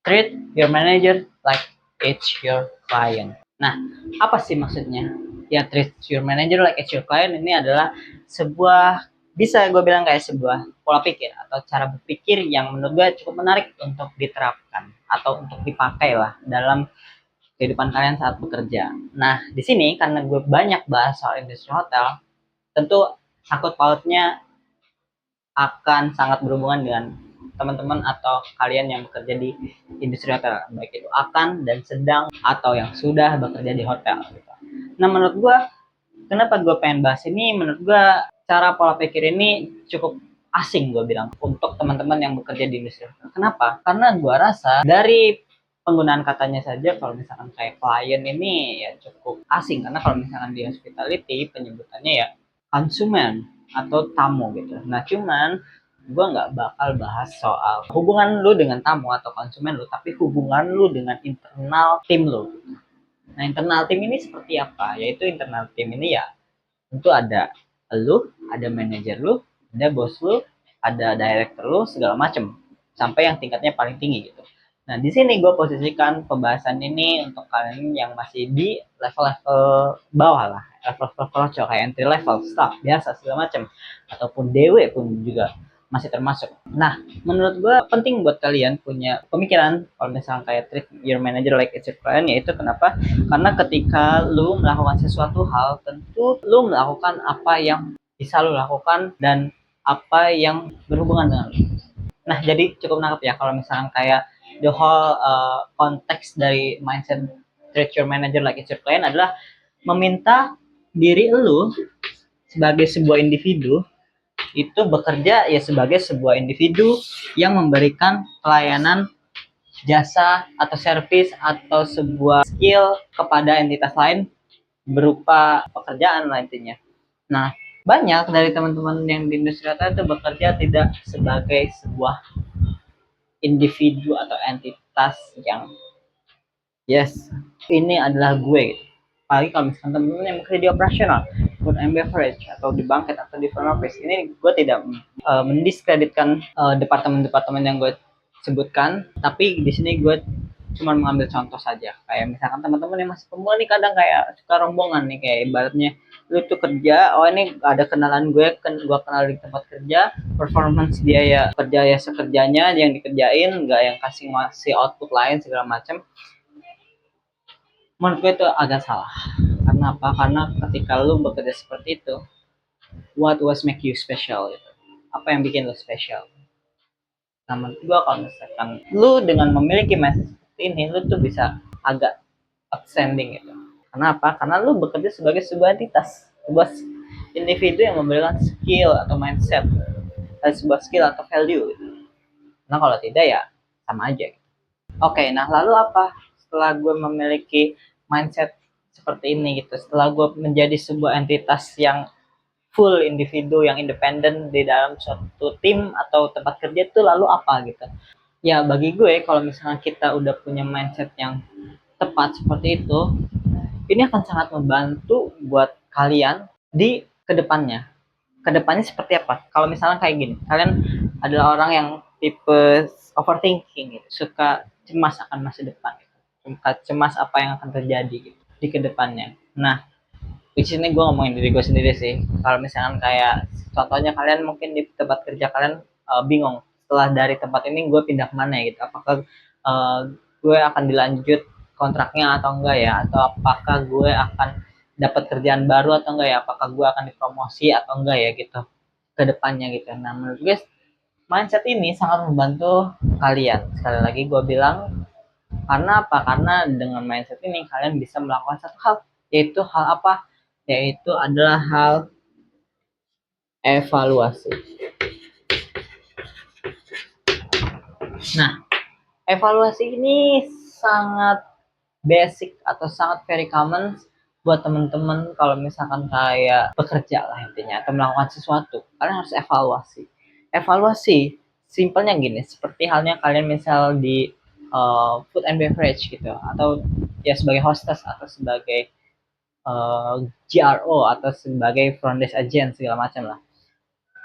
Treat your manager like it's your client. Nah, apa sih maksudnya? Ya, treat your manager like it's your client ini adalah sebuah, bisa gue bilang kayak sebuah pola pikir atau cara berpikir yang menurut gue cukup menarik untuk diterapkan atau untuk dipakai lah dalam kehidupan kalian saat bekerja. Nah, di sini karena gue banyak bahas soal industri hotel, tentu sangkut pautnya akan sangat berhubungan dengan teman-teman atau kalian yang bekerja di industri hotel, baik itu akan dan sedang atau yang sudah bekerja di hotel gitu. Nah, menurut gue kenapa gue pengen bahas ini, menurut gue cara pola pikir ini cukup asing gue bilang untuk teman-teman yang bekerja di industri hotel. Kenapa? Karena gue rasa dari penggunaan katanya saja kalau misalkan kayak klien ini ya cukup asing, karena kalau misalkan di hospitality penyebutannya ya konsumen atau tamu gitu. Nah, cuman gue nggak bakal bahas soal hubungan lu dengan tamu atau konsumen lu, tapi hubungan lu dengan internal tim lu. Nah, internal tim ini seperti apa? Yaitu internal tim ini ya tentu ada lu, ada manajer lu, ada bos lu, ada director lu, segala macem. Sampai yang tingkatnya paling tinggi gitu. Nah, di sini gue posisikan pembahasan ini untuk kalian yang masih di level-level bawah lah, level-level kroco kayak entry level, staff, biasa segala macam, ataupun DW pun juga masih termasuk. Nah, menurut gue penting buat kalian punya pemikiran kalau misalnya kayak treat your manager like it's your client, yaitu kenapa? Karena ketika lu melakukan sesuatu hal, tentu lu melakukan apa yang bisa lu lakukan dan apa yang berhubungan dengan lu. Nah, jadi cukup nangkep ya kalau misalnya kayak the whole konteks dari mindset treat your manager like it's your client adalah meminta diri lu sebagai sebuah individu itu bekerja ya sebagai sebuah individu yang memberikan pelayanan jasa atau servis atau sebuah skill kepada entitas lain berupa pekerjaan lah intinya. Nah, banyak dari teman-teman yang di industri hotel itu bekerja tidak sebagai sebuah individu atau entitas yang yes, ini adalah gue. Apalagi kalau misalkan teman-teman yang bekerja di operasional, food and beverage, atau di banket atau di front office, ini gue tidak mendiskreditkan departemen-departemen yang gue sebutkan, tapi di sini gue cuma mengambil contoh saja. Kayak misalkan teman-teman yang masih pemula nih kadang kayak suka rombongan nih, kayak ibaratnya lu tuh kerja, oh ini ada kenalan gue kenal di tempat kerja, performance dia ya kerja ya sekerjanya yang dikerjain, nggak yang kasih output lain segala macam. Menurut gue itu agak salah. Karena apa? Karena ketika lu bekerja seperti itu, what was make you special gitu. Apa yang bikin lu special? Nah, menurut gue kalau misalkan lu dengan memiliki mindset seperti ini, lu tuh bisa agak outstanding gitu. Karena apa? Karena lu bekerja sebagai sebuah entitas, sebuah individu yang memberikan skill atau mindset, sebuah skill atau value gitu. Nah, kalau tidak ya sama aja gitu. Oke, nah lalu apa setelah gue memiliki mindset seperti ini gitu, setelah gue menjadi sebuah entitas yang full individu yang independen di dalam suatu tim atau tempat kerja itu, lalu apa gitu? Ya bagi gue kalau misalnya kita udah punya mindset yang tepat seperti itu, ini akan sangat membantu buat kalian di kedepannya. Kedepannya seperti apa? Kalau misalnya kayak gini, kalian adalah orang yang tipe overthinking gitu, suka cemas akan masa depan gitu. Suka cemas apa yang akan terjadi gitu di kedepannya. Nah, di sini gue ngomongin diri gue sendiri sih. Kalau misalkan kayak contohnya kalian mungkin di tempat kerja kalian bingung setelah dari tempat ini gue pindah kemana ya gitu. Apakah uh, gue akan dilanjut kontraknya atau enggak ya? Atau apakah gue akan dapat kerjaan baru atau enggak ya? Apakah gue akan dipromosi atau enggak ya gitu ke depannya gitu. Nah, menurut gue mindset ini sangat membantu kalian. Sekali lagi gue bilang, karena apa? Karena dengan mindset ini kalian bisa melakukan satu hal, yaitu hal apa? Yaitu adalah hal evaluasi. Nah, evaluasi ini sangat basic atau sangat very common buat teman-teman kalau misalkan kayak bekerja lah intinya atau melakukan sesuatu, kalian harus evaluasi. Evaluasi simpelnya gini, seperti halnya kalian misal di food and beverage gitu, atau ya sebagai hostess atau sebagai GRO atau sebagai front desk agent segala macam lah.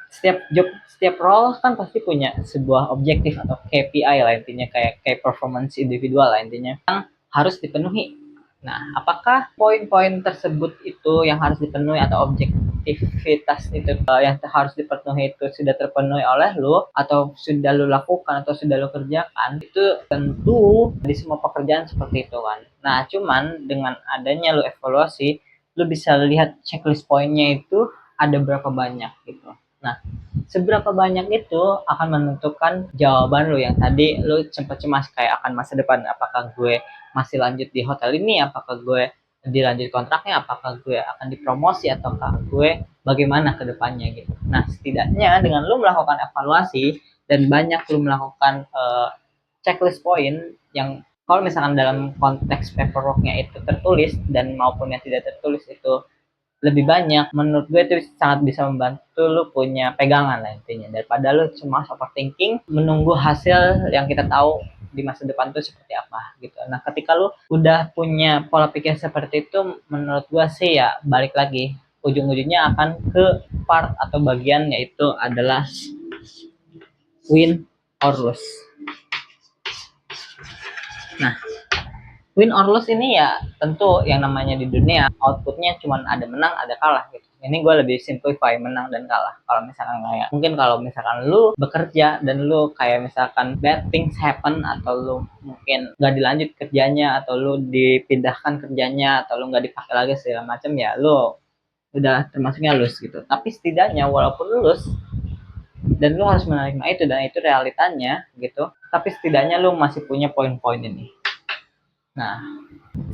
setiap role kan pasti punya sebuah objektif atau KPI lah, intinya kayak performance individual lah intinya, yang harus dipenuhi. Nah, apakah poin-poin tersebut itu yang harus dipenuhi atau objektivitas itu yang harus dipenuhi itu sudah terpenuhi oleh lo atau sudah lo lakukan atau sudah lo kerjakan? Itu tentu di semua pekerjaan seperti itu kan. Nah, cuman dengan adanya lo evaluasi, lo bisa lihat checklist poinnya itu ada berapa banyak gitu. Nah, seberapa banyak itu akan menentukan jawaban lo yang tadi lo sempat cemas kayak akan masa depan, apakah gue masih lanjut di hotel ini, apakah gue dilanjut kontraknya, apakah gue akan dipromosi ataukah gue bagaimana ke depannya gitu. Nah, setidaknya dengan lo melakukan evaluasi dan banyak lo melakukan checklist point yang kalau misalkan dalam konteks paperworknya itu tertulis dan maupun yang tidak tertulis itu lebih banyak, menurut gue itu sangat bisa membantu lu punya pegangan lah intinya, daripada lu cuma overthinking menunggu hasil yang kita tahu di masa depan tuh seperti apa gitu. Nah, ketika lu udah punya pola pikir seperti itu, menurut gue sih ya balik lagi ujung-ujungnya akan ke part atau bagian yaitu adalah win or lose. Nah, win or lose ini ya tentu yang namanya di dunia outputnya cuma ada menang ada kalah gitu. Ini gue lebih simplify menang dan kalah. Kalau misalkan kayak mungkin kalau misalkan lu bekerja dan lu kayak misalkan bad things happen atau lu mungkin nggak dilanjut kerjanya atau lu dipindahkan kerjanya atau lu nggak dipakai lagi segala macam, ya lu udah termasuknya lose gitu. Tapi setidaknya walaupun lose dan lu harus menerima itu dan itu realitanya gitu, tapi setidaknya lu masih punya poin-poin ini. Nah,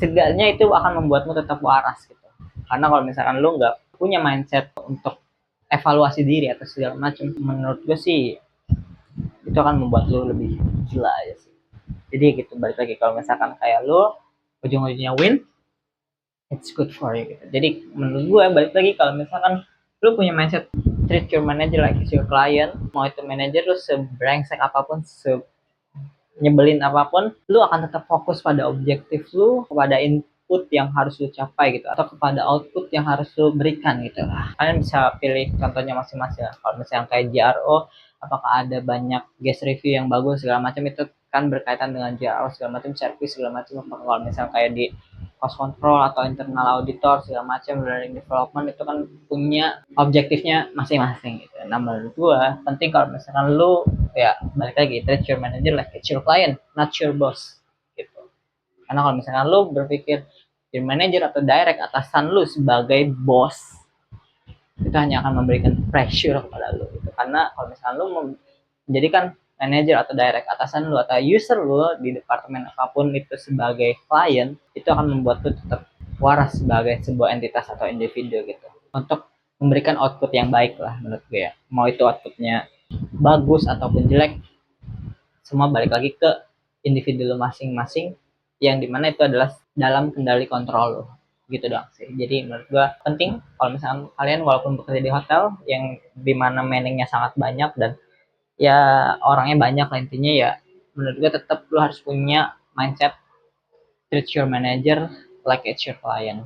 setidaknya itu akan membuatmu tetap waras gitu. Karena kalau misalkan lu nggak punya mindset untuk evaluasi diri atau segala macam, menurut gue sih itu akan membuat lu lebih gila aja sih. Jadi gitu, balik lagi kalau misalkan kayak lu ujung-ujungnya win, it's good for you gitu. Jadi menurut gue balik lagi kalau misalkan lu punya mindset treat your manager like it's your client, mau itu manager lu sebrengsek apapun, nyebelin apapun, lu akan tetap fokus pada objektif lu, kepada input yang harus lu capai gitu, atau kepada output yang harus lu berikan gitu lah. Kalian bisa pilih contohnya masing-masing. Kalau misalnya kayak JRO, apakah ada banyak guest review yang bagus segala macam, itu kan berkaitan dengan JRO segala macam, service segala macam. Kalau misalnya kayak di cost control atau internal auditor segala macam, learning development, itu kan punya objektifnya masing-masing gitu. Nah, menurut gua penting kalau misalkan lu ya balik lagi treat your manager like it's your client, not your boss gitu. Karena kalau misalkan lu berpikir your manager atau direct atasan lu sebagai bos, itu hanya akan memberikan pressure kepada lu gitu. Karena kalau misalkan lu menjadikan manager atau direct atasan lu atau user lu di departemen apapun itu sebagai klien, itu akan membuat lu tetap waras sebagai sebuah entitas atau individu gitu, untuk memberikan output yang baik lah menurut gue ya. Mau itu outputnya bagus ataupun jelek, semua balik lagi ke individu lo masing-masing, yang dimana itu adalah dalam kendali kontrol lo gitu doang sih. Jadi menurut gua penting kalau misalnya kalian walaupun bekerja di hotel yang dimana manningnya sangat banyak dan ya orangnya banyak lah intinya, ya menurut gua tetap lo harus punya mindset treat your manager like it's your client.